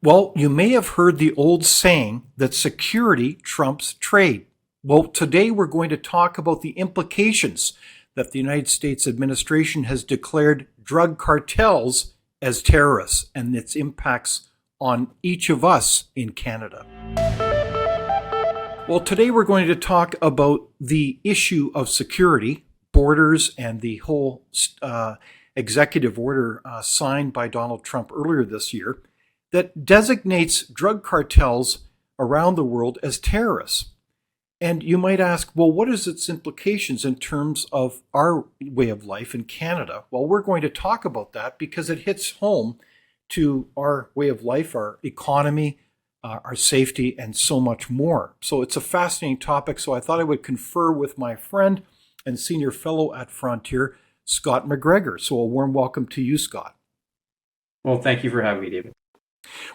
Well, you may have heard the old saying that security trumps trade. Well, today we're going to talk about the implications that the United States administration has declared drug cartels as terrorists and its impacts on each of us in Canada. Well, today we're going to talk about the issue of security, borders, and the whole executive order signed by Donald Trump earlier this year that designates drug cartels around the world as terrorists. And you might ask, well, what is its implications in terms of our way of life in Canada? Well, we're going to talk about that because it hits home to our way of life, our economy, our safety, and so much more. So it's a fascinating topic. So I thought I would confer with my friend and senior fellow at Frontier, Scott McGregor. So a warm welcome to you, Scott. Well, thank you for having me, David.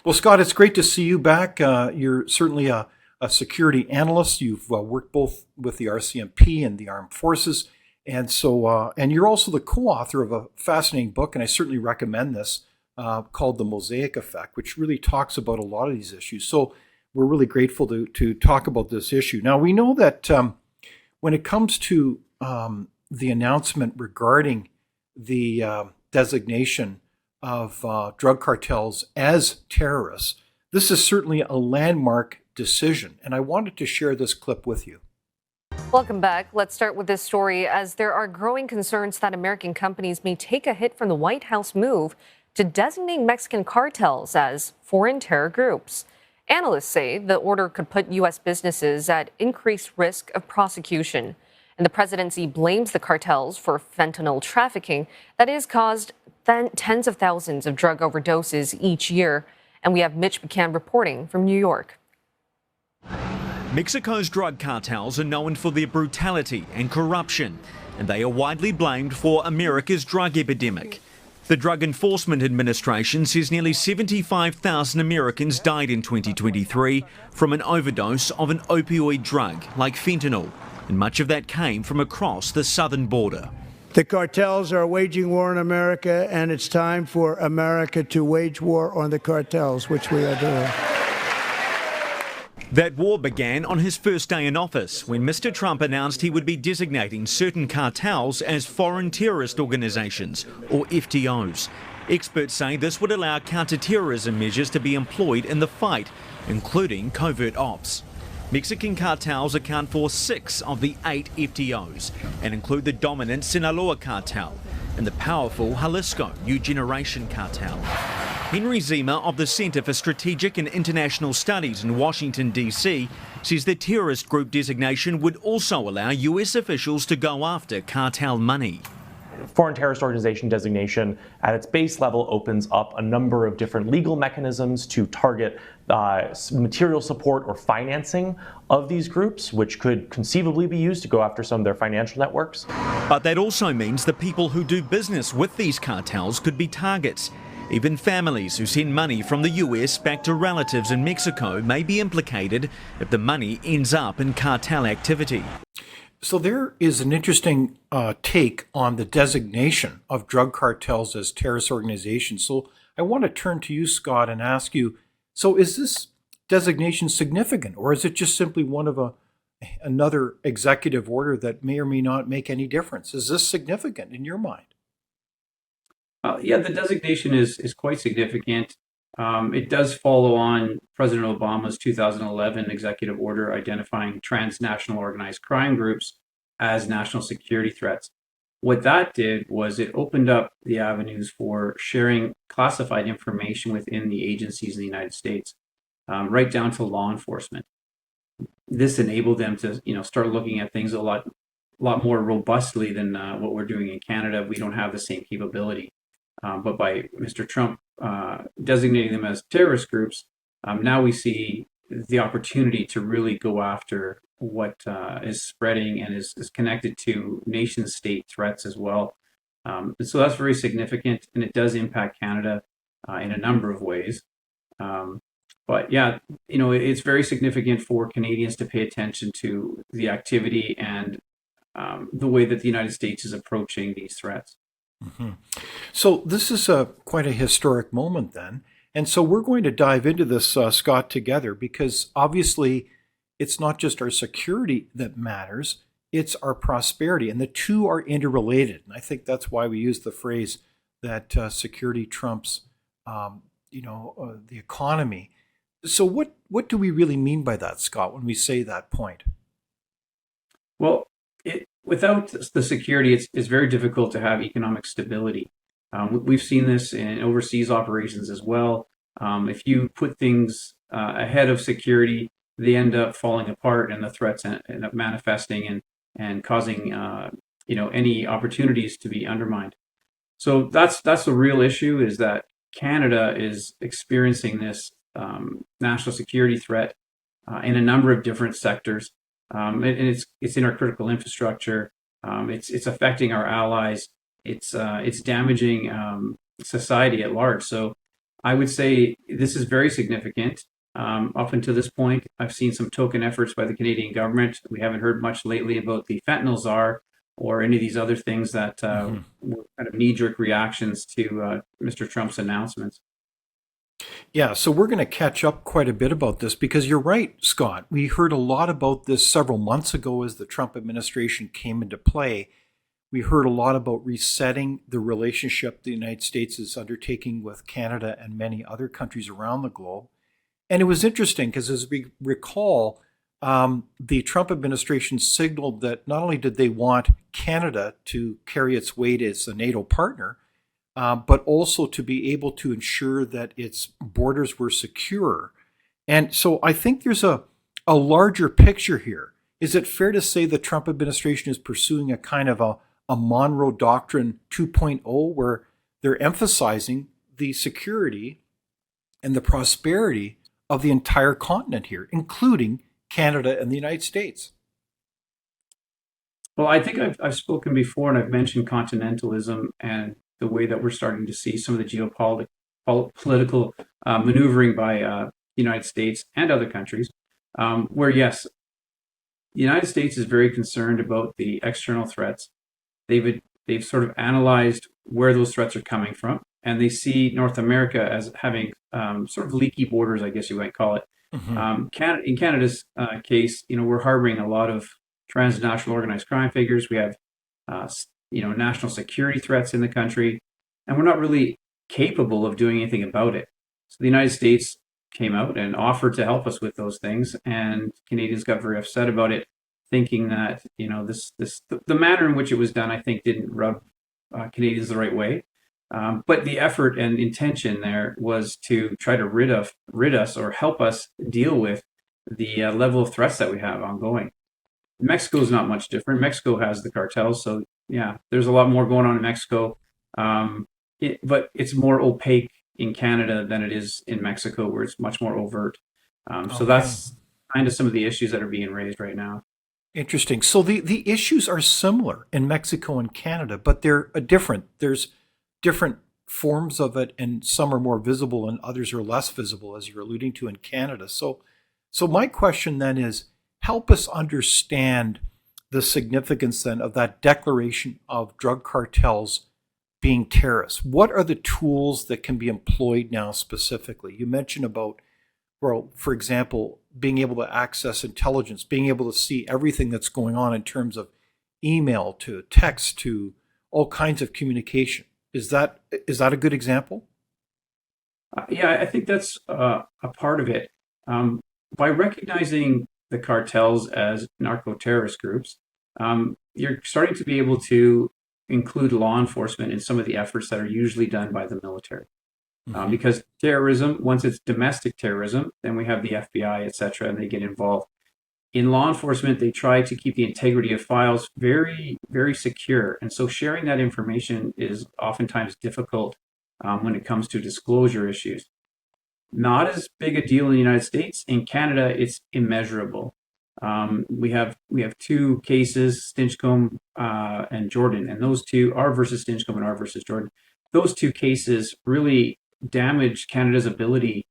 Well, Scott, it's great to see you back. You're certainly a security analyst. You've worked both with the RCMP and the Armed Forces. And so, and you're also the co-author of a fascinating book, and I certainly recommend this, called The Mosaic Effect, which really talks about a lot of these issues. So we're really grateful to talk about this issue. Now, we know that when it comes to the announcement regarding the designation of drug cartels as terrorists, this is certainly a landmark decision. And I wanted to share this clip with you. Welcome back. Let's start with this story, as there are growing concerns that American companies may take a hit from the White House move to designate Mexican cartels as foreign terror groups. Analysts say the order could put U.S. businesses at increased risk of prosecution. And the presidency blames the cartels for fentanyl trafficking that has caused tens of thousands of drug overdoses each year. And we have Mitch McCann reporting from New York. Mexico's drug cartels are known for their brutality and corruption, and they are widely blamed for America's drug epidemic. The Drug Enforcement Administration says nearly 75,000 Americans died in 2023 from an overdose of an opioid drug like fentanyl, and much of that came from across the southern border. The cartels are waging war in America, and it's time for America to wage war on the cartels, which we are doing. That war began on his first day in office when Mr. Trump announced he would be designating certain cartels as foreign terrorist organizations, or FTOs. Experts say this would allow counter-terrorism measures to be employed in the fight, including covert ops. Mexican cartels account for 6 of the 8 FTOs and include the dominant Sinaloa cartel and the powerful Jalisco New Generation cartel. Henry Zima of the Center for Strategic and International Studies in Washington, D.C. says the terrorist group designation would also allow U.S. officials to go after cartel money. Foreign terrorist organization designation at its base level opens up a number of different legal mechanisms to target material support or financing of these groups, which could conceivably be used to go after some of their financial networks. But that also means the people who do business with these cartels could be targets. Even families who send money from the US back to relatives in Mexico may be implicated if the money ends up in cartel activity. So there is an interesting take on the designation of drug cartels as terrorist organizations. So I want to turn to you, Scott, and ask you, so is this designation significant, or is it just simply one of another executive order that may or may not make any difference? Is this significant in your mind? Yeah, the designation is quite significant. It does follow on President Obama's 2011 executive order identifying transnational organized crime groups as national security threats. What that did was it opened up the avenues for sharing classified information within the agencies in the United States, right down to law enforcement. This enabled them to, start looking at things a lot more robustly than what we're doing in Canada. We don't have the same capability. But by Mr. Trump designating them as terrorist groups, now we see the opportunity to really go after what is spreading and is connected to nation state threats as well. And so that's very significant, and it does impact Canada in a number of ways. But yeah, it's very significant for Canadians to pay attention to the activity and the way that the United States is approaching these threats. Mm-hmm. So this is quite a historic moment then. And so we're going to dive into this, Scott, together, because obviously it's not just our security that matters, it's our prosperity. And the two are interrelated. And I think that's why we use the phrase that security trumps, the economy. So what do we really mean by that, Scott, when we say that point? Well, without the security, it's very difficult to have economic stability. We've seen this in overseas operations as well. If you put things ahead of security, they end up falling apart, and the threats end up manifesting and causing any opportunities to be undermined. So that's the real issue, is that Canada is experiencing this national security threat in a number of different sectors, and it's in our critical infrastructure. It's affecting our allies. It's damaging society at large. So I would say this is very significant. Up until this point, I've seen some token efforts by the Canadian government. We haven't heard much lately about the fentanyl czar or any of these other things that were kind of knee-jerk reactions to Mr. Trump's announcements. Yeah, so we're going to catch up quite a bit about this because you're right, Scott. We heard a lot about this several months ago as the Trump administration came into play. We heard a lot about resetting the relationship the United States is undertaking with Canada and many other countries around the globe. And it was interesting because, as we recall, the Trump administration signaled that not only did they want Canada to carry its weight as a NATO partner, but also to be able to ensure that its borders were secure. And so I think there's a larger picture here. Is it fair to say the Trump administration is pursuing a kind of a Monroe Doctrine 2.0, where they're emphasizing the security and the prosperity of the entire continent here, including Canada and the United States? Well, I think I've spoken before, and I've mentioned continentalism and the way that we're starting to see some of the geopolitical maneuvering by the United States and other countries, where yes, the United States is very concerned about the external threats. They've sort of analyzed where those threats are coming from, and they see North America as having sort of leaky borders, I guess you might call it. In Canada's case, we're harboring a lot of transnational organized crime figures. We have national security threats in the country, and we're not really capable of doing anything about it. So the United States came out and offered to help us with those things, and Canadians got very upset about it, thinking that the manner in which it was done, I think, didn't rub Canadians the right way. But the effort and intention there was to try to rid us or help us deal with the level of threats that we have ongoing. Mexico is not much different. Mexico has the cartels, so yeah, there's a lot more going on in Mexico, but it's more opaque in Canada than it is in Mexico, where it's much more overt. So that's kind of some of the issues that are being raised right now. Interesting. So the issues are similar in Mexico and Canada, but they're different. There's different forms of it, and some are more visible and others are less visible, as you're alluding to in Canada. So my question then is, help us understand the significance then of that declaration of drug cartels being terrorists. What are the tools that can be employed now specifically? You mentioned about, well, for example, being able to access intelligence, being able to see everything that's going on in terms of email to text to all kinds of communication. Is that a good example? Yeah, I think that's a part of it. By recognizing the cartels as narco-terrorist groups, you're starting to be able to include law enforcement in some of the efforts that are usually done by the military. Because terrorism, once it's domestic terrorism, then we have the FBI, et cetera, and they get involved. In law enforcement, they try to keep the integrity of files very, very secure. And so sharing that information is oftentimes difficult when it comes to disclosure issues. Not as big a deal in the United States. In Canada, it's immeasurable. We have two cases, Stinchcombe and Jordan, and those two, R versus Stinchcombe and R versus Jordan, those two cases really damaged Canada's ability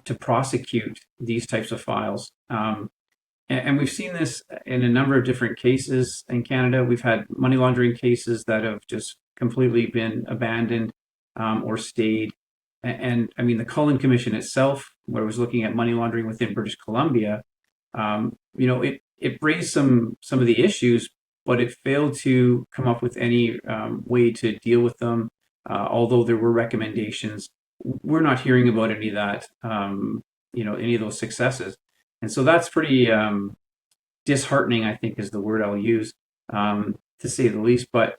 to prosecute these types of files. And we've seen this in a number of different cases in Canada. We've had money laundering cases that have just completely been abandoned or stayed. And I mean, the Cullen Commission itself, where it was looking at money laundering within British Columbia, it raised some of the issues, but it failed to come up with any way to deal with them. Although there were recommendations, we're not hearing about any of that, any of those successes. And so that's pretty disheartening, I think is the word I'll use, to say the least. But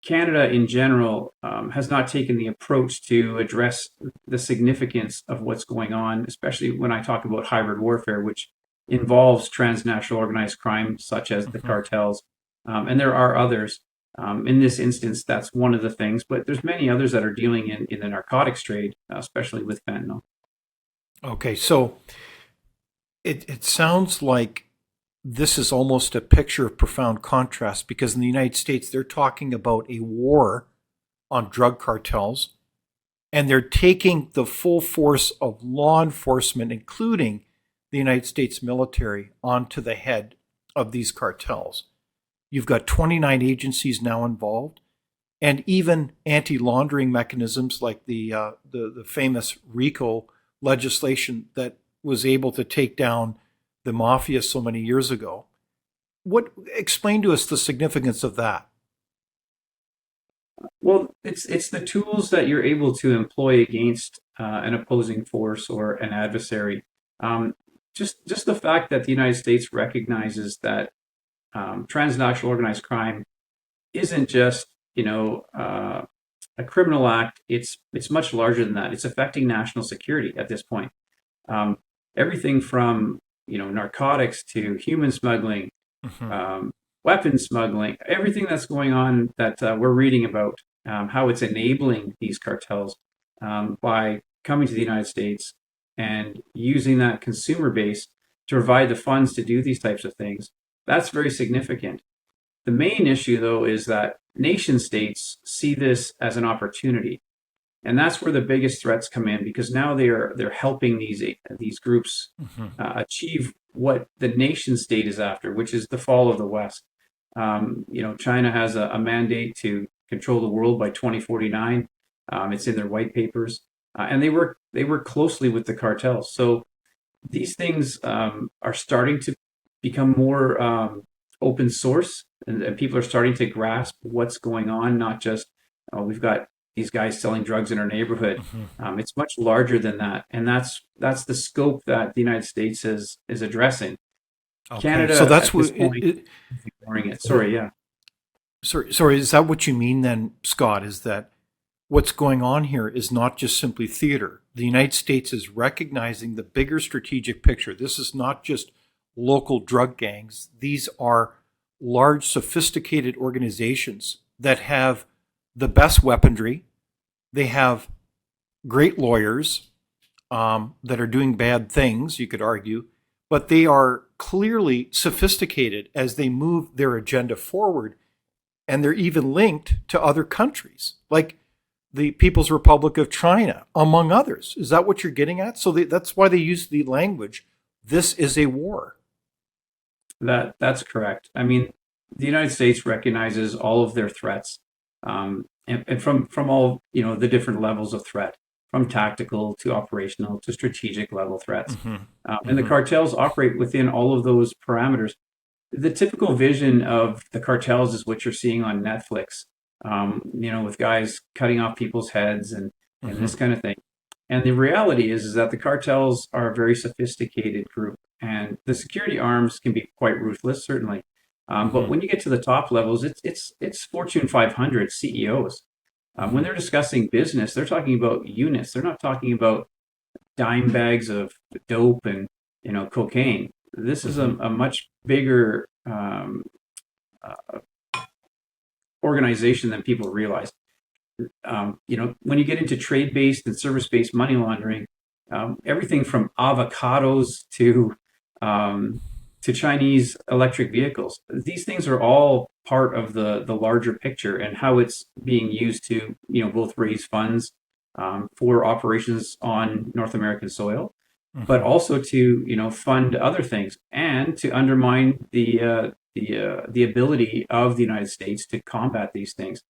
Canada in general has not taken the approach to address the significance of what's going on, especially when I talk about hybrid warfare, which involves transnational organized crime, such as the cartels. And there are others. In this instance, that's one of the things, but there's many others that are dealing in the narcotics trade, especially with fentanyl. Okay, so it sounds like this is almost a picture of profound contrast, because in the United States, they're talking about a war on drug cartels, and they're taking the full force of law enforcement, including the United States military, onto the head of these cartels. You've got 29 agencies now involved, and even anti-laundering mechanisms like the famous RICO legislation that was able to take down the mafia so many years ago. Explain to us the significance of that? Well, it's the tools that you're able to employ against an opposing force or an adversary. Just the fact that the United States recognizes that transnational organized crime isn't just a criminal act. It's much larger than that. It's affecting national security at this point. Everything from narcotics to human smuggling, weapons smuggling, everything that's going on that we're reading about, how it's enabling these cartels by coming to the United States and using that consumer base to provide the funds to do these types of things. That's very significant. The main issue, though, is that nation states see this as an opportunity. And that's where the biggest threats come in, because now they're helping these groups achieve what the nation state is after, which is the fall of the West. China has a mandate to control the world by 2049. It's in their white papers, and they work closely with the cartels. So these things are starting to become more open source, and people are starting to grasp what's going on. Not just we've got these guys selling drugs in our neighborhood. It's much larger than that, and that's the scope that the United States is addressing. Okay. Canada, so that's at this what point, is ignoring it. Sorry, yeah. Sorry, is that what you mean then, Scott? Is that what's going on here is not just simply theater? The United States is recognizing the bigger strategic picture. This is not just local drug gangs. These are large, sophisticated organizations that have the best weaponry. They have great lawyers that are doing bad things, you could argue, but they are clearly sophisticated as they move their agenda forward, and they're even linked to other countries, like the People's Republic of China, among others. Is that what you're getting at? So that's why they use the language, this is a war. That's correct. I mean, the United States recognizes all of their threats, and from all the different levels of threat, from tactical to operational to strategic level threats, and the cartels operate within all of those parameters. The typical vision of the cartels is what you're seeing on Netflix, with guys cutting off people's heads and this kind of thing. And the reality is that the cartels are a very sophisticated group, and the security arms can be quite ruthless, certainly. But when you get to the top levels, it's Fortune 500 CEOs. When they're discussing business, they're talking about units. They're not talking about dime bags of dope and cocaine. This is a much bigger organization than people realize. When you get into trade-based and service-based money laundering, everything from avocados to Chinese electric vehicles, these things are all part of the larger picture and how it's being used to both raise funds for operations on North American soil, but also to fund other things and to undermine the ability of the United States to combat these things.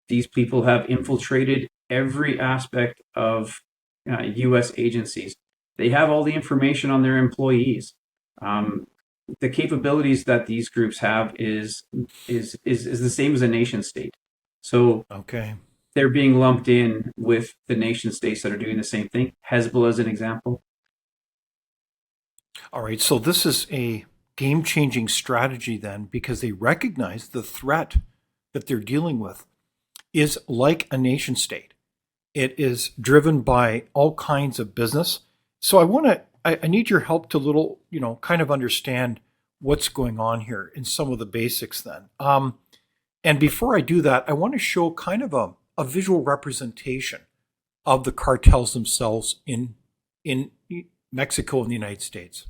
These people have infiltrated every aspect of U.S. agencies. They have all the information on their employees. The capabilities that these groups have is the same as a nation state. So Okay. they're being lumped in with the nation states that are doing the same thing. Hezbollah is an example. All right. So this is a game-changing strategy then, because they recognize the threat that they're dealing with is like a nation state. It is driven by all kinds of business. So I need your help to kind of understand what's going on here in some of the basics then. And before I do that, I want to show kind of a visual representation of the cartels themselves in Mexico and the United States.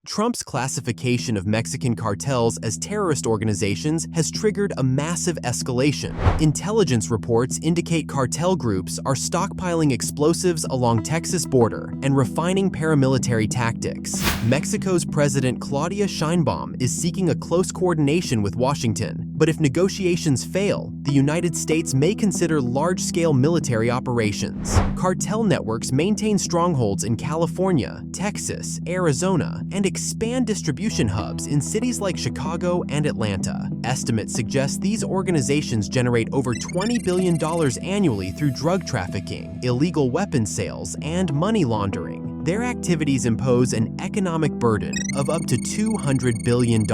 Trump's classification of Mexican cartels as terrorist organizations has triggered a massive escalation. Intelligence reports indicate cartel groups are stockpiling explosives along Texas border and refining paramilitary tactics. Mexico's President Claudia Sheinbaum is seeking a close coordination with Washington, but if negotiations fail, the United States may consider large-scale military operations. Cartel networks maintain strongholds in California, Texas, Arizona, and expand distribution hubs in cities like Chicago and Atlanta. Estimates suggest these organizations generate over $20 billion annually through drug trafficking, illegal weapons sales, and money laundering. Their activities impose an economic burden of up to $200 billion,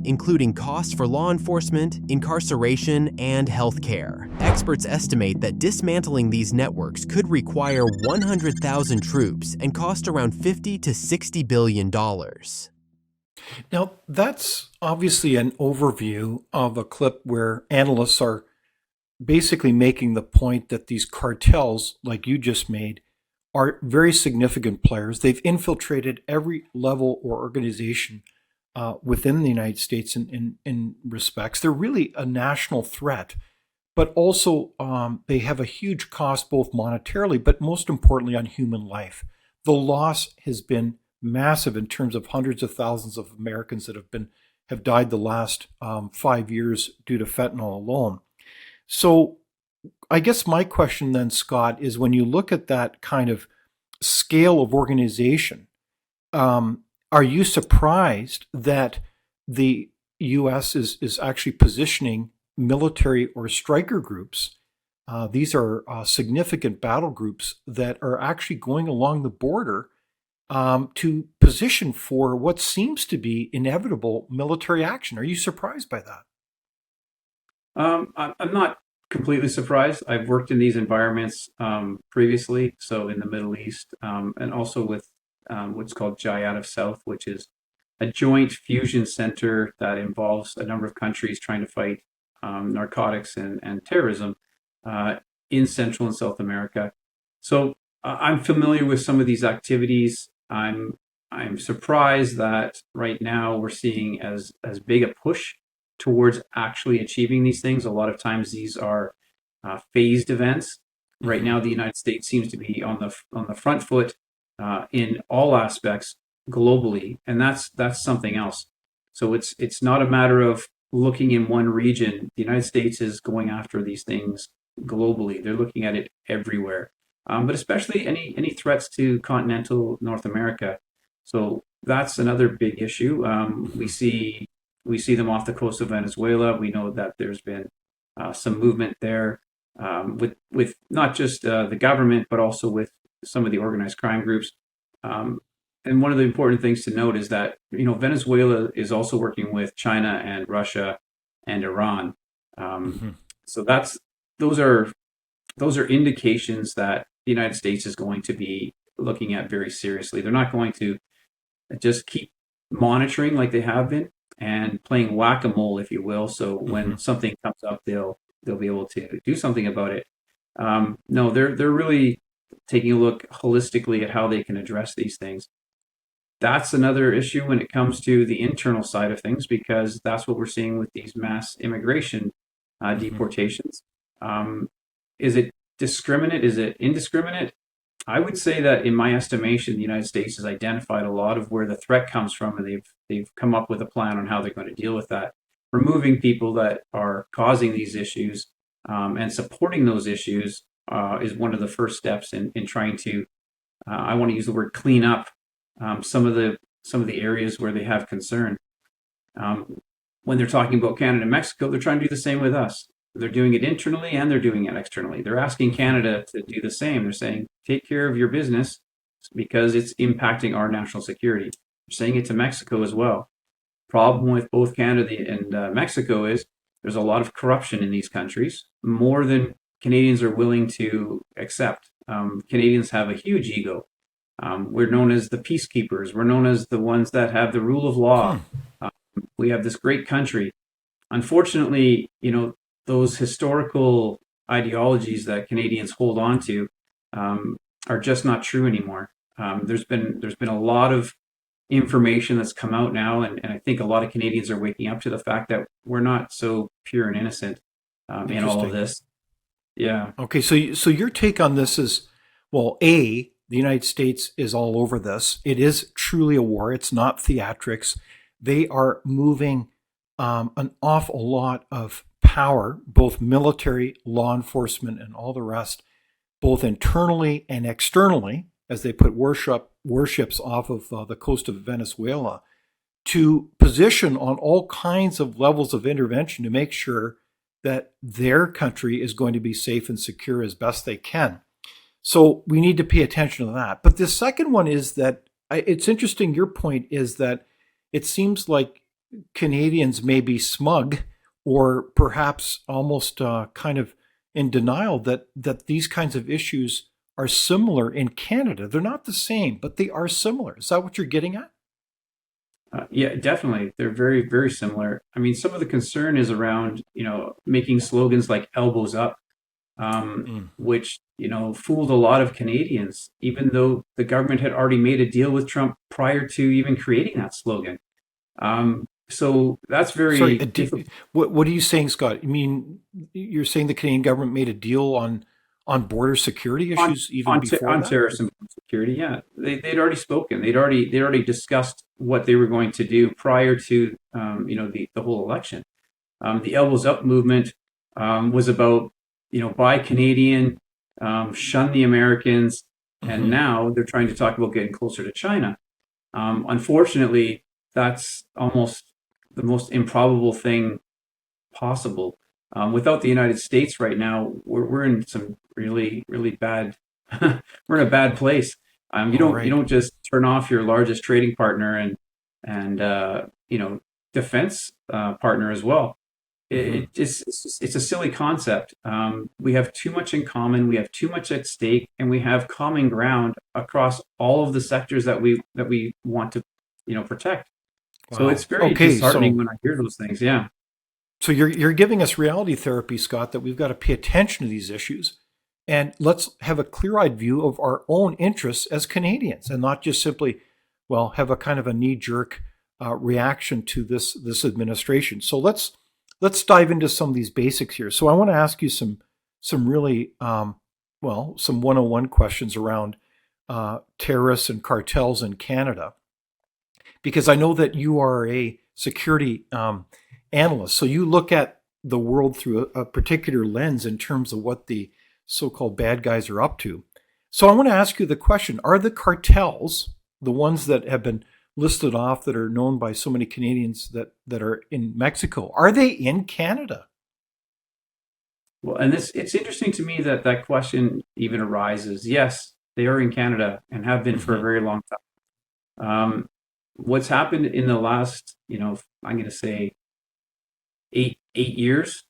including costs for law enforcement, incarceration, and health care. Experts estimate that dismantling these networks could require 100,000 troops and cost around $50 to $60 billion. Now, that's obviously an overview of a clip where analysts are basically making the point that these cartels, like you just made, are very significant players. They've infiltrated every level or organization within the United States in respects. They're really a national threat, but also they have a huge cost both monetarily, but most importantly on human life. The loss has been massive in terms of hundreds of thousands of Americans that have died the last 5 years due to fentanyl alone. So I guess my question then, Scott, is when you look at that kind of scale of organization, are you surprised that the U.S. is actually positioning military or striker groups? These are significant battle groups that are actually going along the border to position for what seems to be inevitable military action. Are you surprised by that? I'm not completely surprised. I've worked in these environments previously, so in the Middle East, and also with what's called Jayat of South, which is a joint fusion center that involves a number of countries trying to fight narcotics and terrorism in Central and South America. So I'm familiar with some of these activities. I'm surprised that right now we're seeing as big a push towards actually achieving these things. A lot of times these are phased events. Right now, the United States seems to be on the front foot in all aspects globally, and that's something else. So it's not a matter of looking in one region. The United States is going after these things globally. They're looking at it everywhere, but especially any threats to continental North America. So that's another big issue. We see them off the coast of Venezuela. We know that there's been some movement there with not just the government, but also with some of the organized crime groups. And one of the important things to note is that Venezuela is also working with China and Russia and Iran. So those are indications that the United States is going to be looking at very seriously. They're not going to just keep monitoring like they have been and playing whack-a-mole, if you will. So when something comes up, they'll be able to do something about it. No, they're really taking a look holistically at how they can address these things. That's another issue when it comes to the internal side of things, because that's what we're seeing with these mass immigration deportations. Is it discriminate? Is it indiscriminate? I would say that in my estimation, the United States has identified a lot of where the threat comes from, and they've come up with a plan on how they're going to deal with that. Removing people that are causing these issues and supporting those issues is one of the first steps in trying to, I want to use the word clean up some of the areas where they have concern. When they're talking about Canada and Mexico, they're trying to do the same with us. They're doing it internally and they're doing it externally. They're asking Canada to do the same. They're saying, take care of your business because it's impacting our national security. They're saying it to Mexico as well. Problem with both Canada and Mexico is there's a lot of corruption in these countries, more than Canadians are willing to accept. Canadians have a huge ego. We're known as the peacekeepers. We're known as the ones that have the rule of law. We have this great country. Unfortunately, those historical ideologies that Canadians hold on to are just not true anymore. There's been a lot of information that's come out now, and I think a lot of Canadians are waking up to the fact that we're not so pure and innocent in all of this. Yeah. Okay, so your take on this is, well, the United States is all over this. It is truly a war. It's not theatrics. They are moving an awful lot of power, both military, law enforcement, and all the rest, both internally and externally, as they put warships off of the coast of Venezuela, to position on all kinds of levels of intervention to make sure that their country is going to be safe and secure as best they can. So we need to pay attention to that. But the second one is that it's interesting. Your point is that it seems like Canadians may be smug or perhaps almost kind of in denial that these kinds of issues are similar in Canada. They're not the same, but they are similar. Is that what you're getting at? Yeah, definitely. They're very, very similar. I mean, some of the concern is around, making slogans like elbows up, which, fooled a lot of Canadians, even though the government had already made a deal with Trump prior to even creating that slogan. So that's very difficult. What are you saying, Scott? You mean you're saying the Canadian government made a deal on border security issues before on that? terrorism and security? Yeah, they'd already spoken. They'd already discussed what they were going to do prior to the whole election. The Elbows Up movement was about buy Canadian, shun the Americans, and now they're trying to talk about getting closer to China. Unfortunately, that's almost the most improbable thing possible. Without the United States right now, we're in some really, really bad. We're in a bad place. You don't just turn off your largest trading partner and defense partner as well. It's a silly concept. We have too much in common. We have too much at stake, and we have common ground across all of the sectors that we want to protect. Wow. So it's very disheartening when I hear those things. Yeah. So you're giving us reality therapy, Scott, that we've got to pay attention to these issues, and let's have a clear-eyed view of our own interests as Canadians, and not just simply, have a kind of a knee-jerk reaction to this administration. So let's dive into some of these basics here. So I want to ask you some really some 101 questions around terrorists and cartels in Canada, because I know that you are a security analyst. So you look at the world through a particular lens in terms of what the so-called bad guys are up to. So I want to ask you the question, are the cartels, the ones that have been listed off that are known by so many Canadians that are in Mexico, are they in Canada? Well, and it's interesting to me that question even arises. Yes, they are in Canada and have been for a very long time. What's happened in the last, I'm going to say 8 years,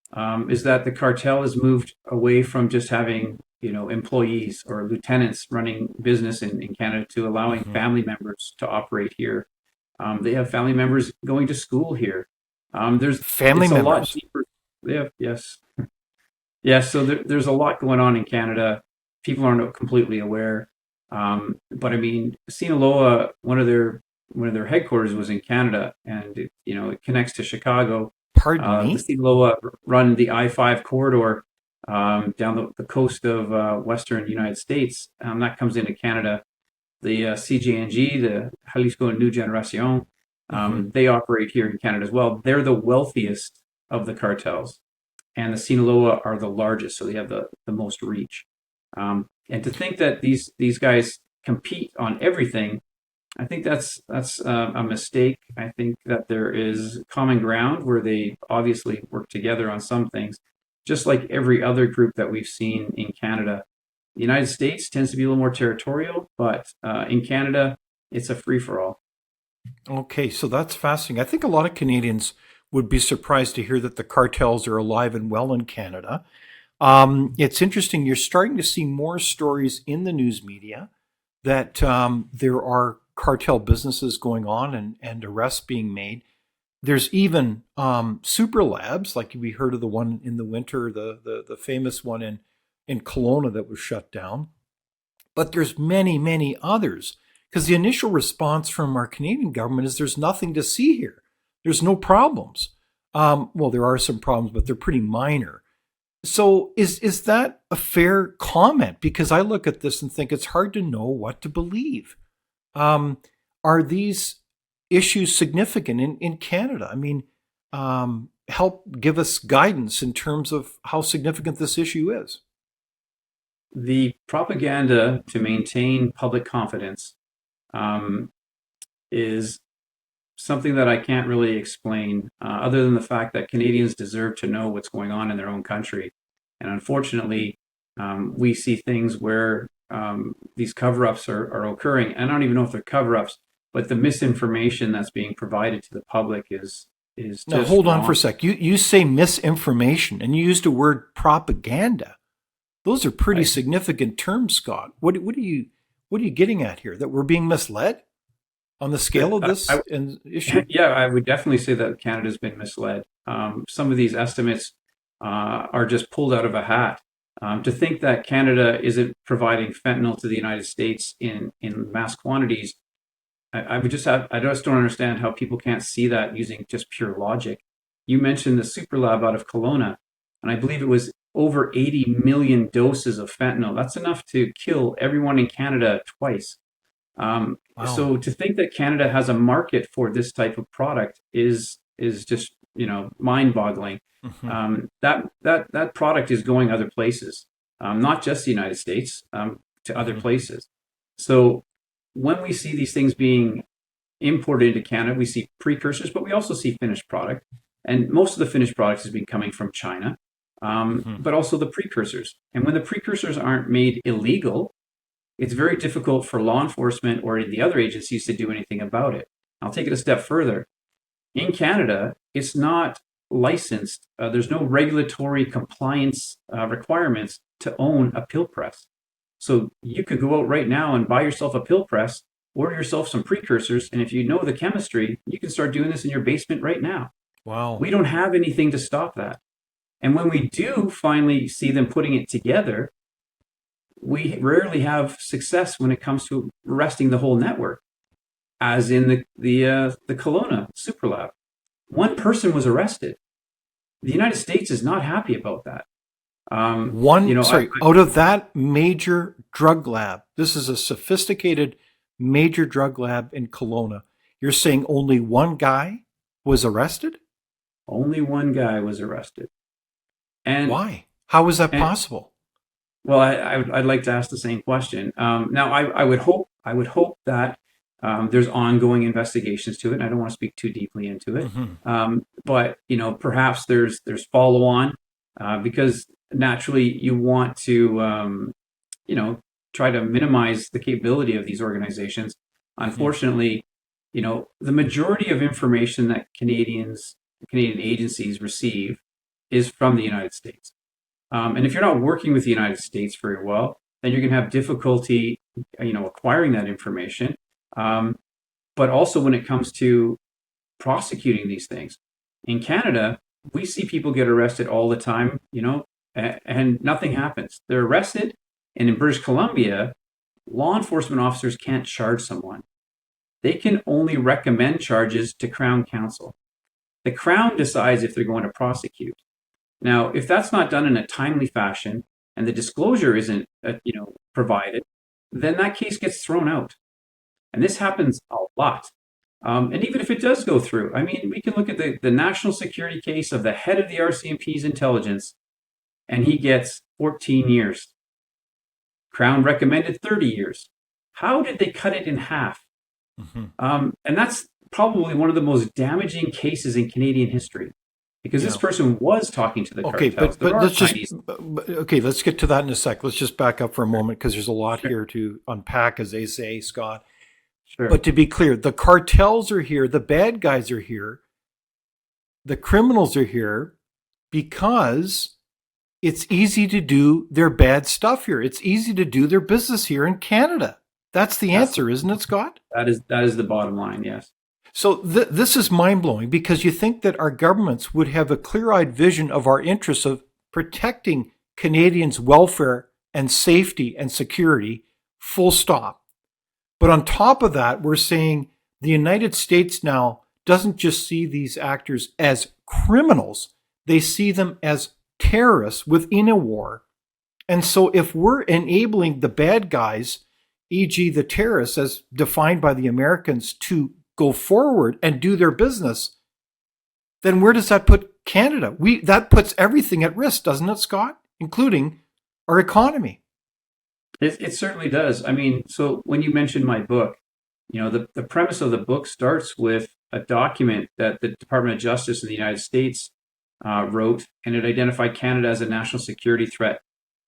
is that the cartel has moved away from just having, employees or lieutenants running business in Canada to allowing family members to operate here. They have family members going to school here. There's family members. A lot deeper. Yes. So there's a lot going on in Canada. People aren't completely aware. But I mean, Sinaloa, one of their headquarters was in Canada, and it connects to Chicago. Pardon me? The Sinaloa run the I-5 corridor down the coast of western United States. That comes into Canada. The CJNG, the Jalisco New Generation, they operate here in Canada as well. They're the wealthiest of the cartels. and the Sinaloa are the largest, so they have the most reach. And to think that these guys compete on everything, I think that's a mistake. I think that there is common ground where they obviously work together on some things, just like every other group that we've seen in Canada. The United States tends to be a little more territorial, but in Canada, it's a free-for-all. Okay, so that's fascinating. I think a lot of Canadians would be surprised to hear that the cartels are alive and well in Canada. It's interesting. You're starting to see more stories in the news media that there are cartel businesses going on and arrests being made. There's even super labs, like we heard of the one in the winter, the famous one in Kelowna that was shut down. But there's many, many others, because the initial response from our Canadian government is there's nothing to see here. There's no problems. Well, there are some problems, but they're pretty minor. So is that a fair comment? Because I look at this and think it's hard to know what to believe. Are these issues significant in Canada? I mean, help give us guidance in terms of how significant this issue is. The propaganda to maintain public confidence is something that I can't really explain, other than the fact that Canadians deserve to know what's going on in their own country. And unfortunately, we see things where these cover-ups are occurring. I don't even know if they're cover-ups, but the misinformation that's being provided to the public is just Now, hold on wrong. for a sec. You say misinformation, and you used the word propaganda. Those are pretty significant terms, Scott. What are you getting at here? That we're being misled on the scale of this issue? Yeah, I would definitely say that Canada's been misled. Some of these estimates are just pulled out of a hat. To think that Canada isn't providing fentanyl to the United States in mass quantities, I just don't understand how people can't see that using just pure logic. You mentioned the super lab out of Kelowna, and I believe it was over 80 million doses of fentanyl. That's enough to kill everyone in Canada twice. Wow. So to think that Canada has a market for this type of product is just mind-boggling. Mm-hmm. That product is going other places, not just the United States, to other places. So when we see these things being imported into Canada, we see precursors, but we also see finished product, and most of the finished products has been coming from China. But also the precursors. And when the precursors aren't made illegal, it's very difficult for law enforcement or the other agencies to do anything about it. I'll take it a step further. In Canada, it's not licensed. There's no regulatory compliance requirements to own a pill press. So you could go out right now and buy yourself a pill press, order yourself some precursors, and if you know the chemistry, you can start doing this in your basement right now. Wow. We don't have anything to stop that. And when we do finally see them putting it together, we rarely have success when it comes to arresting the whole network, as in the Kelowna super lab. One person was arrested. The United States is not happy about that. Out of that major drug lab, this is a sophisticated major drug lab in Kelowna. You're saying only one guy was arrested? Only one guy was arrested. And why? How is that possible? Well, I'd like to ask the same question. Now, I would hope that there's ongoing investigations to it. And I don't want to speak too deeply into it, but perhaps there's follow on because naturally you want to try to minimize the capability of these organizations. Unfortunately, the majority of information that Canadian agencies receive is from the United States. And if you're not working with the United States very well, then you're going to have difficulty, acquiring that information. But also when it comes to prosecuting these things. In Canada, we see people get arrested all the time, and nothing happens. They're arrested, and in British Columbia, law enforcement officers can't charge someone. They can only recommend charges to Crown Counsel. The Crown decides if they're going to prosecute. Now, if that's not done in a timely fashion and the disclosure isn't, provided, then that case gets thrown out. And this happens a lot. And even if it does go through, I mean, we can look at the national security case of the head of the RCMP's intelligence, and he gets 14 years. Crown recommended 30 years. How did they cut it in half? And that's probably one of the most damaging cases in Canadian history, because this person was talking to the Okay, cartels. but There are let's just Chinese. okay. Let's get to that in a sec. Let's just back up for a moment because there's a lot here to unpack, as they say, Scott. Sure. But to be clear, the cartels are here, the bad guys are here, the criminals are here because it's easy to do their bad stuff here. It's easy to do their business here in Canada. That's the answer, isn't it, Scott? That is the bottom line, yes. So this is mind-blowing because you think that our governments would have a clear-eyed vision of our interests of protecting Canadians' welfare and safety and security, full stop. But on top of that, we're saying the United States now doesn't just see these actors as criminals, they see them as terrorists within a war. And so if we're enabling the bad guys, e.g. the terrorists as defined by the Americans, to go forward and do their business, then where does that put Canada? That puts everything at risk, doesn't it, Scott? Including our economy. It certainly does. I mean, so when you mentioned my book, the premise of the book starts with a document that the Department of Justice in the United States wrote, and it identified Canada as a national security threat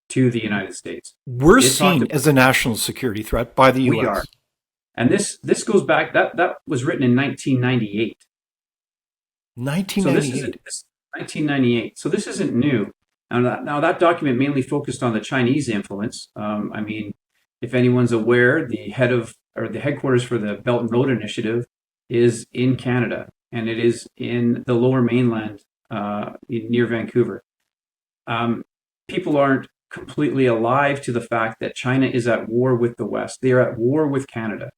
to the United States. We're seen as a national security threat by the U.S. We are. And this goes back, that was written in 1998. 1998. So 1998. So this isn't new. Now that document mainly focused on the Chinese influence. I mean, if anyone's aware, the headquarters for the Belt and Road Initiative is in Canada, and it is in the Lower Mainland near Vancouver. People aren't completely alive to the fact that China is at war with the West. They are at war with Canada.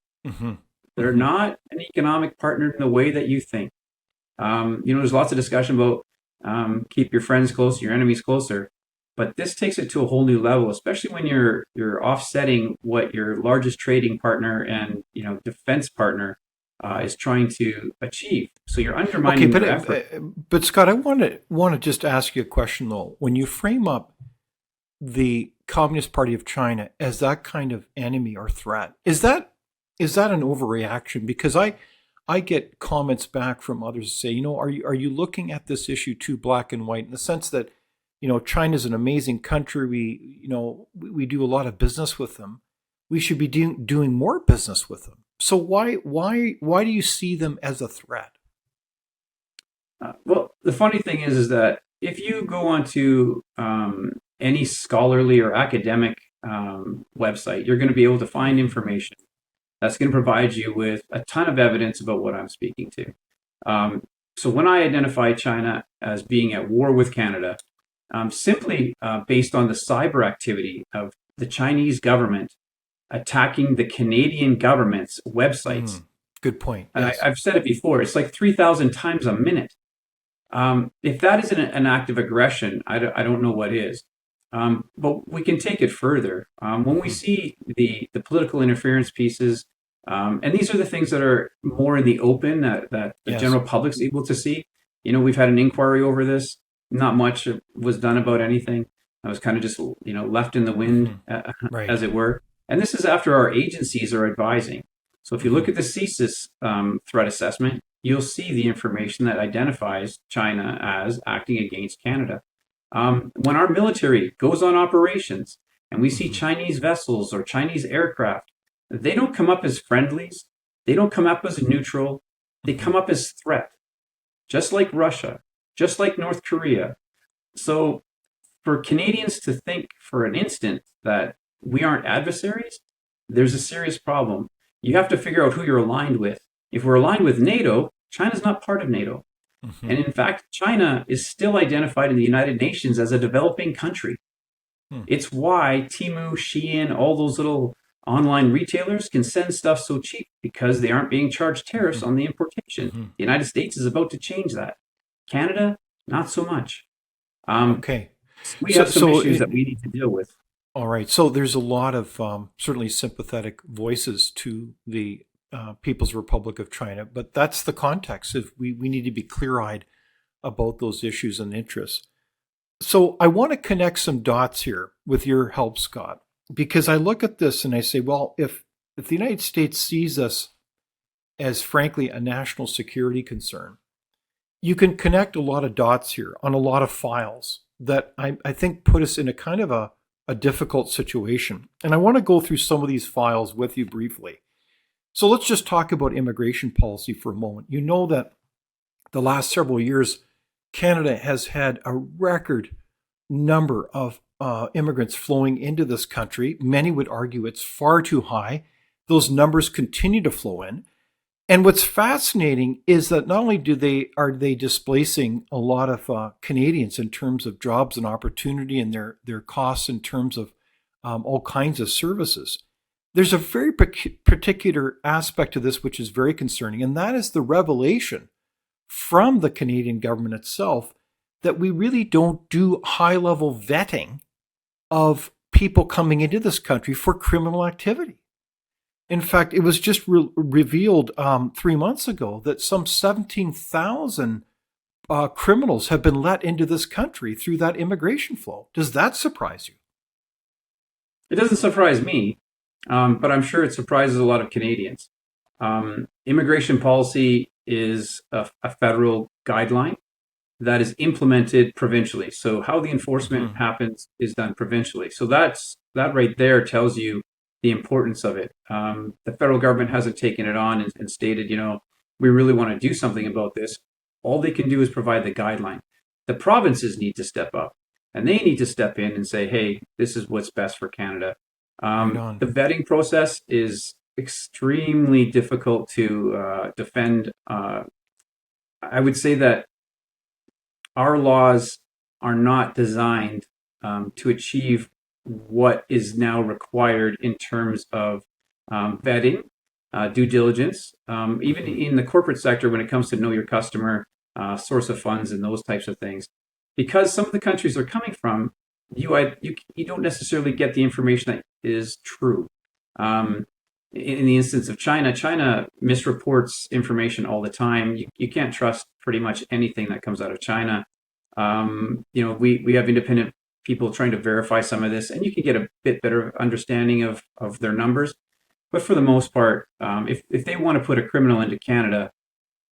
They're not an economic partner in the way that you think. There's lots of discussion about keep your friends close, your enemies closer. But this takes it to a whole new level, especially when you're offsetting what your largest trading partner and defense partner is trying to achieve. So you're undermining their effort. But Scott, I want to just ask you a question though. When you frame up the Communist Party of China as that kind of enemy or threat, is that an overreaction? Because I get comments back from others that say, are you looking at this issue too black and white, in the sense that China's an amazing country. We do a lot of business with them. We should be doing more business with them. So why do you see them as a threat? Well, the funny thing is that if you go onto any scholarly or academic website, you're going to be able to find information that's going to provide you with a ton of evidence about what I'm speaking to. So when I identify China as being at war with Canada, simply based on the cyber activity of the Chinese government attacking the Canadian government's websites. Good point. And Yes. I've said it before, it's like 3,000 times a minute. If that isn't an act of aggression, I don't know what is. But we can take it further. When we see the political interference pieces, and these are the things that are more in the open that the Yes. general public's able to see. We've had an inquiry over this. Not much was done about anything. I was kind of just left in the wind, Right. as it were. And this is after our agencies are advising. So if you look at the CSIS threat assessment, you'll see the information that identifies China as acting against Canada. When our military goes on operations and we see Chinese vessels or Chinese aircraft, they don't come up as friendlies. They don't come up as neutral. They come up as threat, just like Russia, just like North Korea. So for Canadians to think for an instant that we aren't adversaries, there's a serious problem. You have to figure out who you're aligned with. If we're aligned with NATO, China's not part of NATO. And in fact, China is still identified in the United Nations as a developing country. It's why Temu, Shein, all those little online retailers can send stuff so cheap, because they aren't being charged tariffs on the importation. The United States is about to change that. Canada, not so much. Okay. We have some issues that we need to deal with. All right. So there's a lot of certainly sympathetic voices to the People's Republic of China. But that's the context. If we need to be clear-eyed about those issues and interests. So I want to connect some dots here with your help, Scott, because I look at this and I say, well, if the United States sees us as frankly a national security concern, you can connect a lot of dots here on a lot of files that I think put us in a kind of a difficult situation. And I want to go through some of these files with you briefly. So let's just talk about immigration policy for a moment. You know that the last several years, Canada has had a record number of immigrants flowing into this country. Many would argue it's far too high. Those numbers continue to flow in. And what's fascinating is that not only are they displacing a lot of Canadians in terms of jobs and opportunity and their costs in terms of all kinds of services, there's a very particular aspect to this which is very concerning, and that is the revelation from the Canadian government itself that we really don't do high-level vetting of people coming into this country for criminal activity. In fact, it was just revealed 3 months ago that some 17,000 criminals have been let into this country through that immigration flow. Does that surprise you? It doesn't surprise me, but I'm sure it surprises a lot of Canadians. Immigration policy is a federal guideline that is implemented provincially. So how the enforcement happens is done provincially. So that right there tells you the importance of it. The federal government hasn't taken it on and stated, we really want to do something about this. All they can do is provide the guideline. The provinces need to step up, and they need to step in and say, hey, this is what's best for Canada. The vetting process is extremely difficult to defend. I would say that our laws are not designed to achieve what is now required in terms of vetting, due diligence, even in the corporate sector when it comes to know your customer, source of funds, and those types of things. Because some of the countries they're coming from, you don't necessarily get the information that is true. In the instance of China misreports information all the time. You can't trust pretty much anything that comes out of China. We have independent people trying to verify some of this, and you can get a bit better understanding of their numbers. But for the most part, if they want to put a criminal into Canada,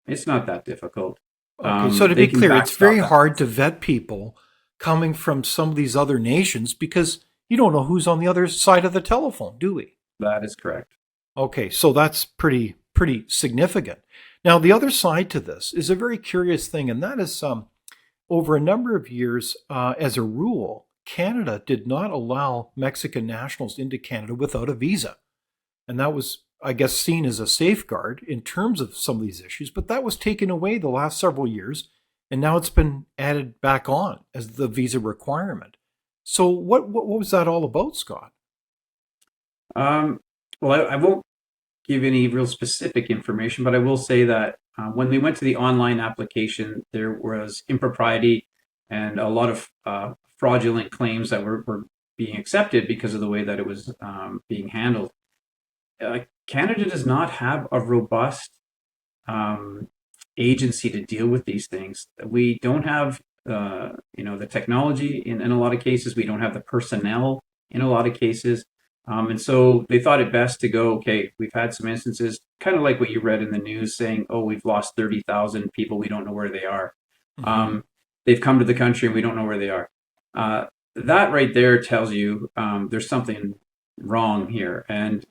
it's not that difficult. Okay, so to be clear, it's very hard to vet people coming from some of these other nations because you don't know who's on the other side of the telephone, do we? That is correct. Okay, so that's pretty significant. Now, the other side to this is a very curious thing, and that is over a number of years, as a rule, Canada did not allow Mexican nationals into Canada without a visa. And that was, I guess, seen as a safeguard in terms of some of these issues, but that was taken away the last several years, and now it's been added back on as the visa requirement. So what was that all about, Scott? Well, I won't give any real specific information, but I will say that when they went to the online application, there was impropriety and a lot of fraudulent claims that were being accepted because of the way that it was being handled. Canada does not have a robust agency to deal with these things. We don't have the technology in a lot of cases. We don't have the personnel in a lot of cases. And so they thought it best to go, okay, we've had some instances, kind of like what you read in the news saying, oh, we've lost 30,000 people. We don't know where they are. They've come to the country and we don't know where they are. That right there tells you there's something wrong here. And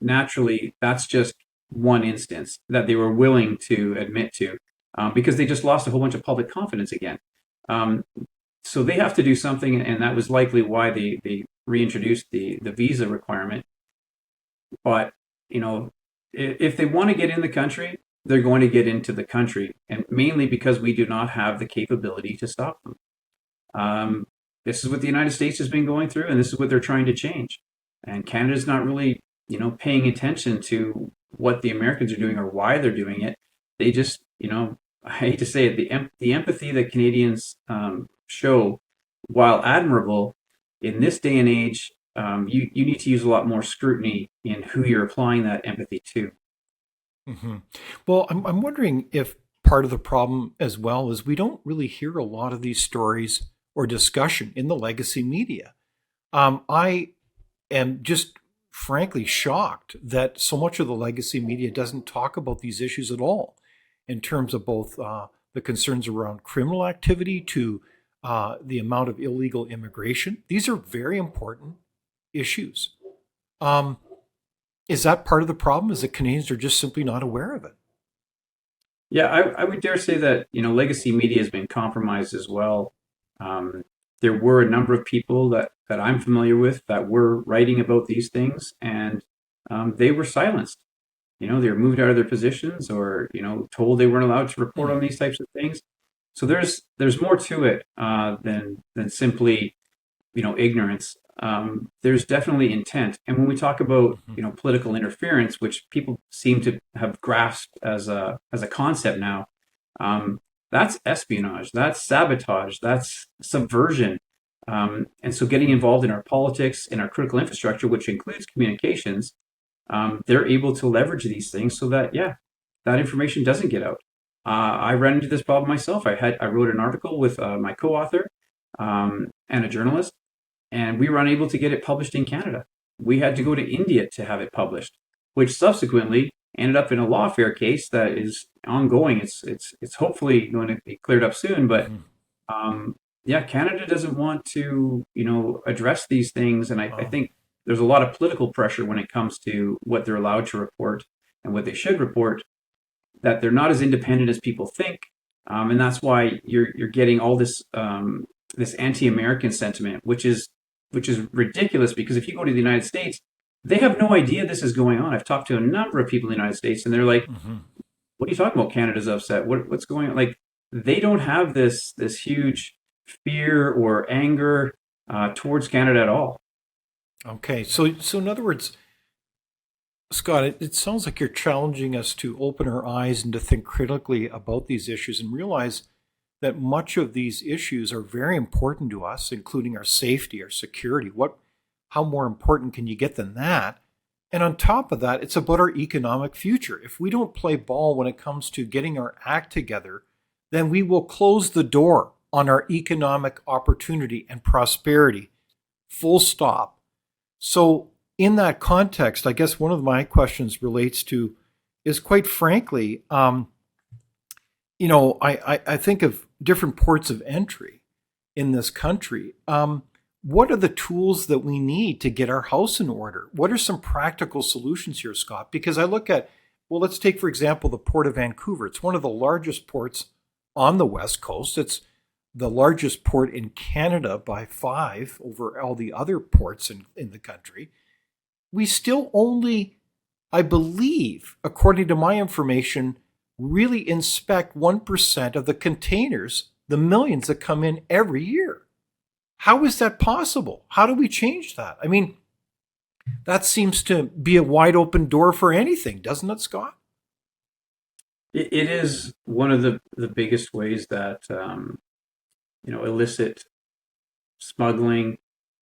naturally, that's just one instance that they were willing to admit to because they just lost a whole bunch of public confidence again. So they have to do something, and that was likely why they reintroduced the visa requirement. But, if they want to get in the country, they're going to get into the country, and mainly because we do not have the capability to stop them. This is what the United States has been going through, and this is what they're trying to change. And Canada's not really, paying attention to what the Americans are doing or why they're doing it. They just, I hate to say it, the empathy that Canadians show, while admirable, in this day and age, you need to use a lot more scrutiny in who you're applying that empathy to. Hmm. Well, I'm wondering if part of the problem as well is we don't really hear a lot of these stories or discussion in the legacy media. I am just frankly shocked that so much of the legacy media doesn't talk about these issues at all, in terms of both the concerns around criminal activity to the amount of illegal immigration. These are very important issues. Um, is that part of the problem? Is that Canadians are just simply not aware of it? Yeah, I would dare say that, legacy media has been compromised as well. Um, there were a number of people that I'm familiar with that were writing about these things, and they were silenced. They were moved out of their positions, or told they weren't allowed to report on these types of things. So there's more to it than simply ignorance. There's definitely intent, and when we talk about political interference, which people seem to have grasped as a concept now, that's espionage, that's sabotage, that's subversion, and so getting involved in our politics, in our critical infrastructure, which includes communications, they're able to leverage these things so that that information doesn't get out. I ran into this problem myself. I wrote an article with my co-author and a journalist, and we were unable to get it published in Canada. We had to go to India to have it published, which subsequently ended up in a lawfare case that is ongoing. It's hopefully going to be cleared up soon, but Canada doesn't want to address these things, and I think there's a lot of political pressure when it comes to what they're allowed to report and what they should report. That they're not as independent as people think, and that's why you're getting all this anti-American sentiment, which is ridiculous, because if you go to the United States, they have no idea this is going on. I've talked to a number of people in the United States, and they're like, "What are you talking about? Canada's upset. What's going on?" Like, they don't have this huge fear or anger towards Canada at all. Okay, so in other words, Scott, it sounds like you're challenging us to open our eyes and to think critically about these issues and realize that much of these issues are very important to us, including our safety, our security. How more important can you get than that? And on top of that, it's about our economic future. If we don't play ball when it comes to getting our act together, then we will close the door on our economic opportunity and prosperity. Full stop. So in that context, I guess one of my questions relates to is, quite frankly, I think of different ports of entry in this country. What are the tools that we need to get our house in order? What are some practical solutions here, Scott? Because I look at, well, let's take, for example, the Port of Vancouver. It's one of the largest ports on the West Coast. It's the largest port in Canada by 5 over all the other ports in the country. We still only, I believe, according to my information, really inspect 1% of the containers, the millions that come in every year. How is that possible? How do we change that? I mean, that seems to be a wide open door for anything, doesn't it, Scott? It is one of the biggest ways that illicit smuggling,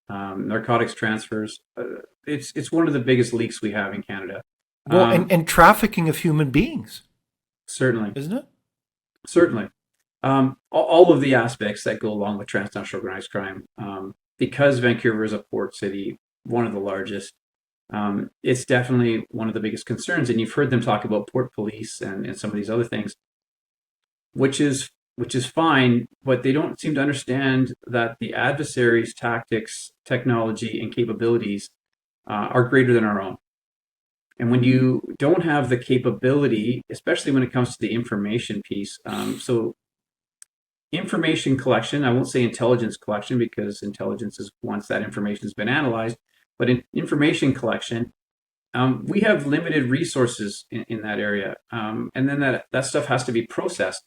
narcotics transfers. It's one of the biggest leaks we have in Canada. Well, and trafficking of human beings, Certainly, isn't it? certainly. All of the aspects that go along with transnational organized crime, because Vancouver is a port city, one of the largest. It's definitely one of the biggest concerns, and you've heard them talk about port police and some of these other things, which is fine, but they don't seem to understand that the adversary's tactics, technology, and capabilities are greater than our own. And when you don't have the capability, especially when it comes to the information piece, so information collection, I won't say intelligence collection, because intelligence is once that information has been analyzed, but in information collection, we have limited resources in that area. And then that stuff has to be processed.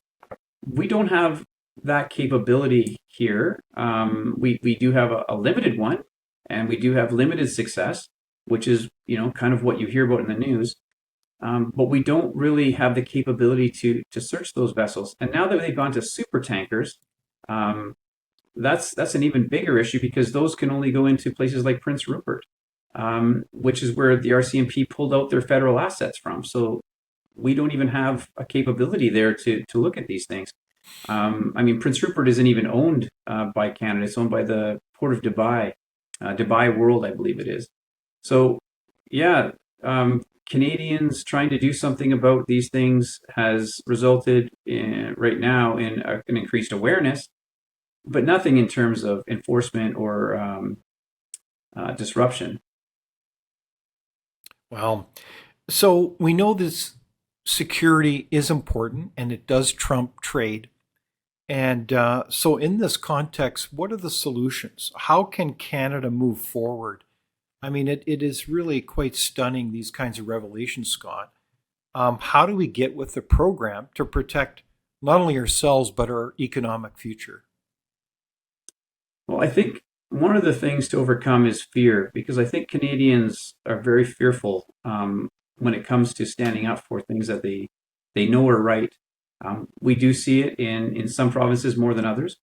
We don't have that capability here. We do have a limited one, and we do have limited success, which is kind of what you hear about in the news. But we don't really have the capability to search those vessels. And now that they've gone to super tankers, that's an even bigger issue, because those can only go into places like Prince Rupert, which is where the RCMP pulled out their federal assets from. So we don't even have a capability there to look at these things. I mean, Prince Rupert isn't even owned by Canada. It's owned by the Port of Dubai, Dubai World, I believe it is. So, yeah, Canadians trying to do something about these things has resulted in, right now in an increased awareness, but nothing in terms of enforcement or disruption. Well, so we know this security is important and it does trump trade. And so, in this context, what are the solutions? How can Canada move forward? I mean, it is really quite stunning, these kinds of revelations, Scott. How do we get with the program to protect not only ourselves, but our economic future? Well, I think one of the things to overcome is fear, because I think Canadians are very fearful when it comes to standing up for things that they know are right. We do see it in some provinces more than others,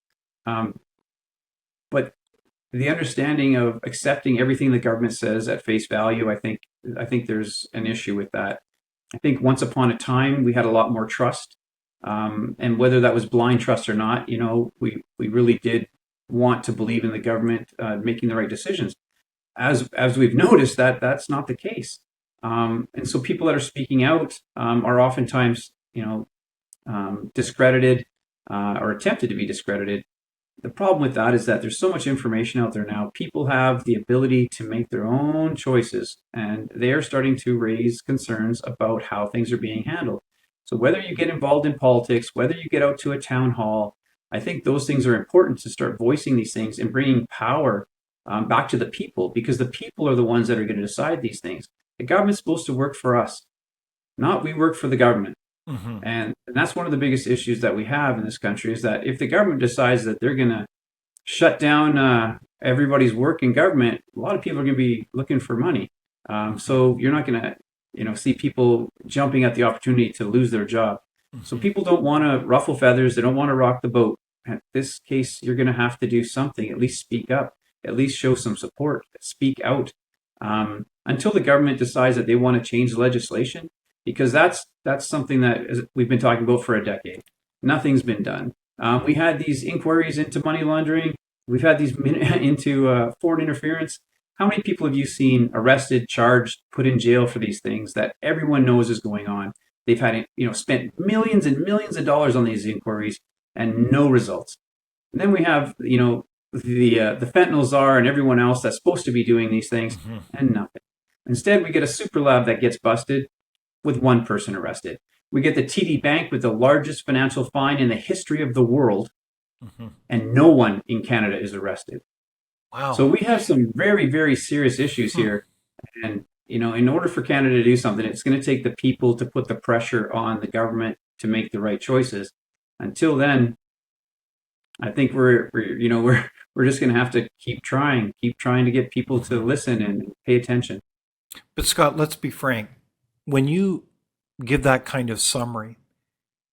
but the understanding of accepting everything the government says at face value, I think there's an issue with that. I think once upon a time we had a lot more trust, and whether that was blind trust or not, we really did want to believe in the government making the right decisions. As we've noticed, that's not the case, and so people that are speaking out are oftentimes discredited or attempted to be discredited. The problem with that is that there's so much information out there now. People have the ability to make their own choices, and they are starting to raise concerns about how things are being handled. So whether you get involved in politics, whether you get out to a town hall, I think those things are important to start voicing these things and bringing power back to the people, because the people are the ones that are going to decide these things. The government's supposed to work for us, not we work for the government. Mm-hmm. And that's one of the biggest issues that we have in this country, is that if the government decides that they're going to shut down everybody's work in government, a lot of people are going to be looking for money. So you're not going to, see people jumping at the opportunity to lose their job. So people don't want to ruffle feathers. They don't want to rock the boat. In this case, you're going to have to do something. At least speak up. At least show some support. Speak out. Until the government decides that they want to change the legislation, because that's something that we've been talking about for a decade. Nothing's been done. We had these inquiries into money laundering. We've had these into foreign interference. How many people have you seen arrested, charged, put in jail for these things that everyone knows is going on? They've had spent millions and millions of dollars on these inquiries and no results. And then we have the fentanyl czar and everyone else that's supposed to be doing these things, and nothing. Instead, we get a super lab that gets busted with one person arrested. We get the TD Bank with the largest financial fine in the history of the world, and no one in Canada is arrested. Wow. So we have some very, very serious issues here. And, in order for Canada to do something, it's going to take the people to put the pressure on the government to make the right choices. Until then, I think we're just going to have to keep trying to get people to listen and pay attention. But Scott, let's be frank. When you give that kind of summary,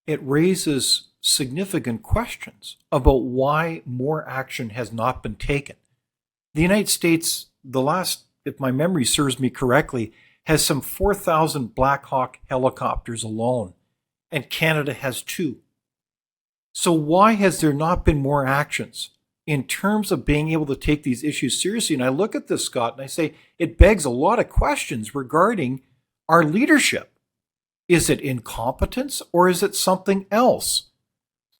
it raises significant questions about why more action has not been taken. The United States, if my memory serves me correctly, has some 4,000 Black Hawk helicopters alone, and Canada has 2. So why has there not been more actions in terms of being able to take these issues seriously? And I look at this, Scott, and I say it begs a lot of questions regarding our leadership. Is it incompetence, or is it something else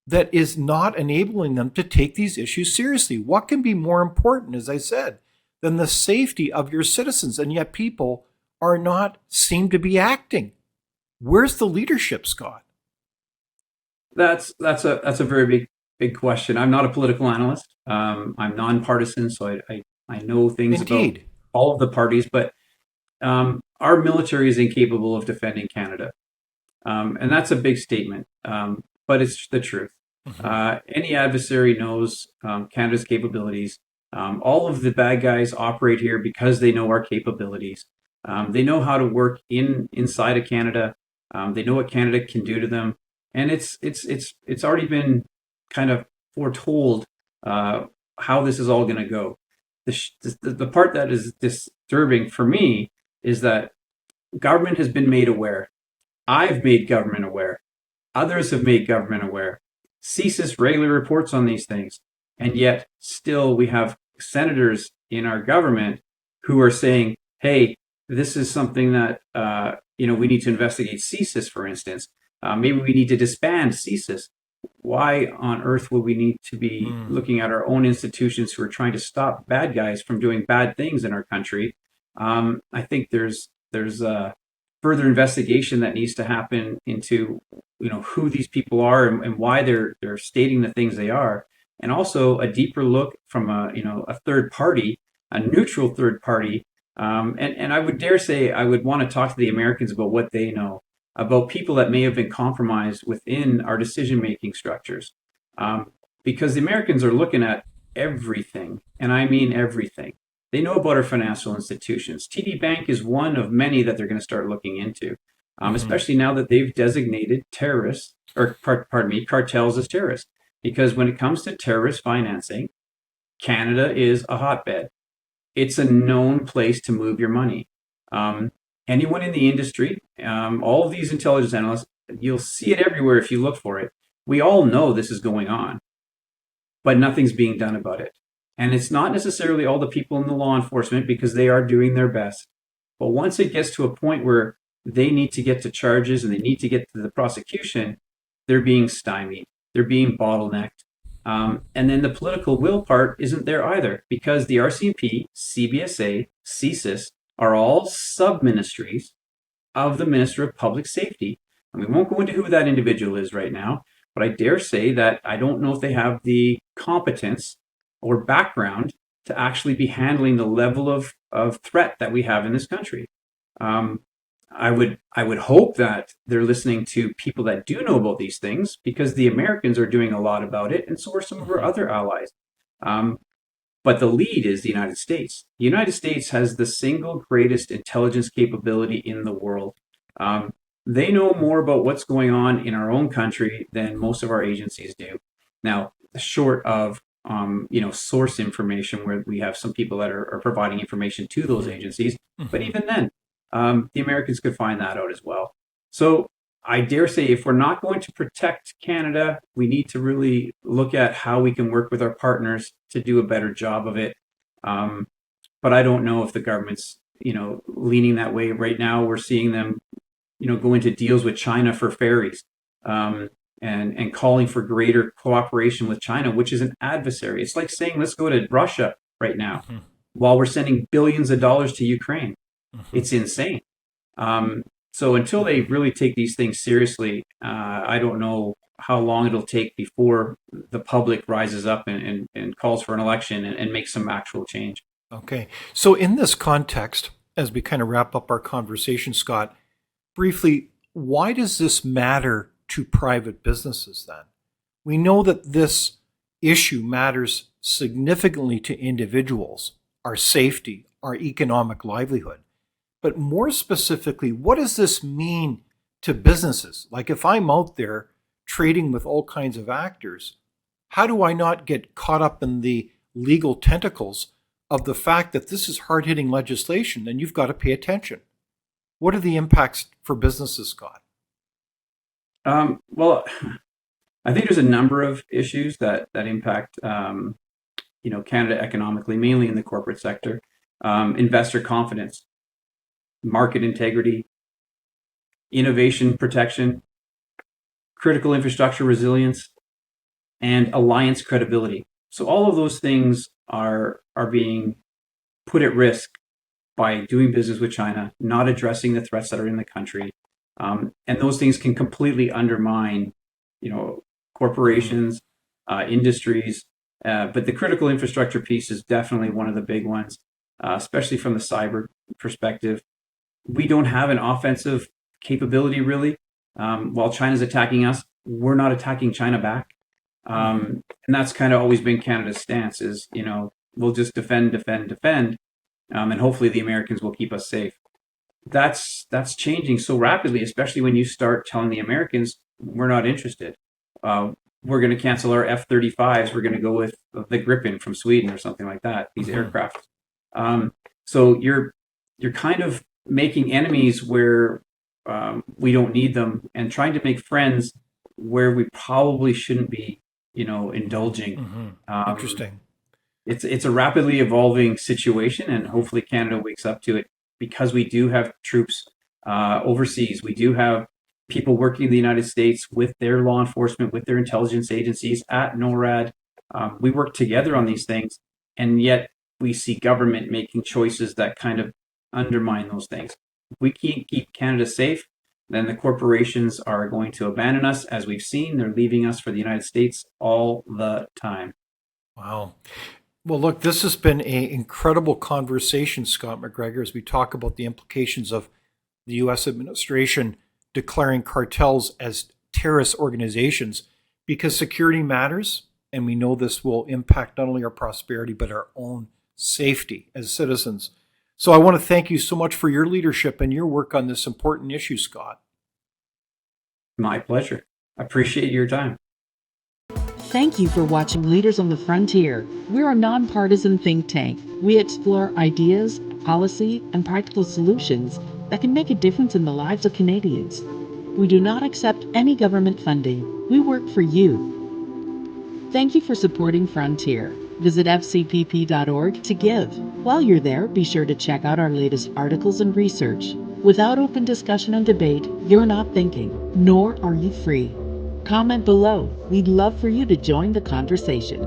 that is not enabling them to take these issues seriously? What can be more important, as I said, than the safety of your citizens? And yet people seem to be acting. Where's the leadership, Scott? That's a very big question. I'm not a political analyst. I'm nonpartisan, so I know things Indeed. about all of the parties, but our military is incapable of defending Canada. And that's a big statement, but it's the truth. Any adversary knows Canada's capabilities. All of the bad guys operate here because they know our capabilities. They know how to work inside of Canada. They know what Canada can do to them. And it's already been kind of foretold how this is all going to go. The part that is disturbing for me is that government has been made aware. I've made government aware. Others have made government aware. CSIS regularly reports on these things. And yet still we have senators in our government who are saying, hey, this is something that, we need to investigate CSIS, for instance. Maybe we need to disband CSIS. Why on earth would we need to be looking at our own institutions who are trying to stop bad guys from doing bad things in our country? I think there's further investigation that needs to happen into who these people are and why they're stating the things they are, and also a deeper look from a third party, a neutral third party. And I would dare say I would want to talk to the Americans about what they know about people that may have been compromised within our decision-making structures. Because the Americans are looking at everything, and I mean everything. They know about our financial institutions. TD Bank is one of many that they're going to start looking into, especially now that they've designated terrorists, or cartels as terrorists. Because when it comes to terrorist financing, Canada is a hotbed. It's a known place to move your money. Anyone in the industry, all of these intelligence analysts, you'll see it everywhere if you look for it. We all know this is going on, but nothing's being done about it. And it's not necessarily all the people in the law enforcement, because they are doing their best. But once it gets to a point where they need to get to charges and they need to get to the prosecution, they're being stymied. They're being bottlenecked. And then the political will part isn't there either, because the RCMP, CBSA, CSIS are all sub-ministries of the Minister of Public Safety. And we won't go into who that individual is right now, but I dare say that I don't know if they have the competence or background to actually be handling the level of threat that we have in this country. I would hope that they're listening to people that do know about these things, because the Americans are doing a lot about it, and so are some of our other allies. But the lead is the United States. The United States has the single greatest intelligence capability in the world. They know more about what's going on in our own country than most of our agencies do. Now, short of source information, where we have some people that are providing information to those agencies, but even then, the Americans could find that out as well. So I dare say, if we're not going to protect Canada, we need to really look at how we can work with our partners to do a better job of it. But I don't know if the government's, leaning that way right now. We're seeing them, go into deals with China for ferries, and calling for greater cooperation with China, which is an adversary. It's like saying, let's go to Russia right now, while we're sending billions of dollars to Ukraine. It's insane. So until they really take these things seriously, I don't know how long it'll take before the public rises up and calls for an election and makes some actual change. Okay. So in this context, as we kind of wrap up our conversation, Scott, briefly, why does this matter to private businesses then? We know that this issue matters significantly to individuals, our safety, our economic livelihood. But more specifically, what does this mean to businesses? Like, if I'm out there trading with all kinds of actors, how do I not get caught up in the legal tentacles of the fact that this is hard-hitting legislation and you've got to pay attention? What are the impacts for businesses, Scott? Well, I think there's a number of issues that impact Canada economically, mainly in the corporate sector. Investor confidence, market integrity, innovation protection, critical infrastructure resilience, and alliance credibility. So all of those things are being put at risk by doing business with China, not addressing the threats that are in the country. And those things can completely undermine, corporations, industries. But the critical infrastructure piece is definitely one of the big ones, especially from the cyber perspective. We don't have an offensive capability, really. While China's attacking us, we're not attacking China back. And that's kind of always been Canada's stance is, we'll just defend, and hopefully the Americans will keep us safe. That's changing so rapidly, especially when you start telling the Americans, we're not interested. We're going to cancel our F-35s. We're going to go with the Gripen from Sweden or something like that, these aircraft. So you're kind of making enemies where we don't need them, and trying to make friends where we probably shouldn't be, indulging. Interesting. It's a rapidly evolving situation, and hopefully Canada wakes up to it, because we do have troops overseas. We do have people working in the United States with their law enforcement, with their intelligence agencies at NORAD. We work together on these things, and yet we see government making choices that kind of undermine those things. If we can't keep Canada safe, then the corporations are going to abandon us. As we've seen, they're leaving us for the United States all the time. Wow. Well, look, this has been an incredible conversation, Scott McGregor, as we talk about the implications of the U.S. administration declaring cartels as terrorist organizations, because security matters, and we know this will impact not only our prosperity, but our own safety as citizens. So I want to thank you so much for your leadership and your work on this important issue, Scott. My pleasure. I appreciate your time. Thank you for watching Leaders on the Frontier. We're a nonpartisan think tank. We explore ideas, policy, and practical solutions that can make a difference in the lives of Canadians. We do not accept any government funding. We work for you. Thank you for supporting Frontier. Visit fcpp.org to give. While you're there, be sure to check out our latest articles and research. Without open discussion and debate, you're not thinking, nor are you free. Comment below. We'd love for you to join the conversation.